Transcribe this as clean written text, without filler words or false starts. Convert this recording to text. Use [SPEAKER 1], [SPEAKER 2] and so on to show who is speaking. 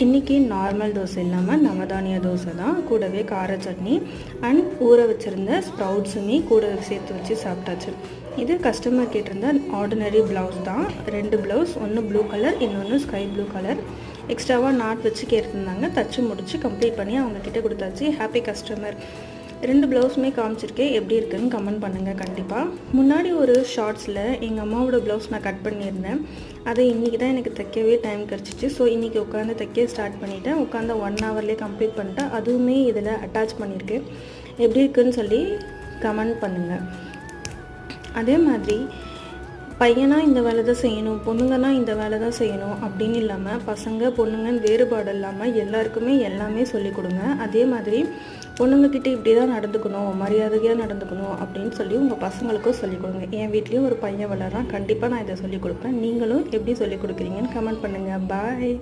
[SPEAKER 1] இன்றைக்கி நார்மல் தோசை இல்லாமல் நவதானிய தோசை தான், கூடவே கார சட்னி அண்ட் ஊற வச்சுருந்த ஸ்ப்ரவுட்ஸுமே கூட சேர்த்து வச்சு சாப்பிட்டாச்சு. இது கஸ்டமர் கேட்டிருந்த ஆர்டினரி ப்ளவுஸ் தான். 2 ப்ளவுஸ், ஒன்று ப்ளூ கலர், இன்னொன்று ஸ்கை ப்ளூ கலர். எக்ஸ்ட்ராவாக நாட் வச்சு கேட்டிருந்தாங்க. தச்சு முடிச்சு கம்ப்ளீட் பண்ணி அவங்கக்கிட்ட கொடுத்தாச்சு. Happy customer. 2 ப்ளவுஸுமே காமிச்சிருக்கேன். எப்படி இருக்குதுன்னு கமெண்ட் பண்ணுங்கள் கண்டிப்பாக. முன்னாடி ஒரு ஷார்ட்ஸில் எங்கள் அம்மாவோட ப்ளவுஸ் நான் கட் பண்ணியிருந்தேன். அதை இன்றைக்கி தான் எனக்கு தைக்கவே டைம் கிடச்சிச்சு. ஸோ இன்றைக்கி உட்காந்து தைக்க ஸ்டார்ட் பண்ணிவிட்டேன். உட்காந்து 1 ஹவர்லேயே கம்ப்ளீட் பண்ணிட்டேன். அதுவுமே இதில் அட்டாச் பண்ணியிருக்கேன். எப்படி இருக்குதுன்னு சொல்லி கமெண்ட் பண்ணுங்கள். அதே மாதிரி பையனா இந்த வேலை தான் செய்யணும், பொண்ணுங்கன்னா இந்த வேலை தான் செய்யணும் அப்படின்னு இல்லாமல், பசங்க பொண்ணுங்கன்னு வேறுபாடு இல்லாமல் எல்லாருக்குமே எல்லாமே சொல்லிக் கொடுங்க. அதே மாதிரி பொண்ணுங்கக்கிட்ட இப்படி தான் நடந்துக்கணும், மரியாதையாக நடந்துக்கணும் அப்படின்னு சொல்லி உங்கள் பசங்களுக்கும் சொல்லிக் கொடுங்க. என் வீட்லேயும் ஒரு பையன் வளர்றான். கண்டிப்பாக நான் இதை சொல்லிக் கொடுப்பேன். நீங்களும் எப்படி சொல்லிக் கொடுக்குறீங்கன்னு கமெண்ட் பண்ணுங்கள். பாய்.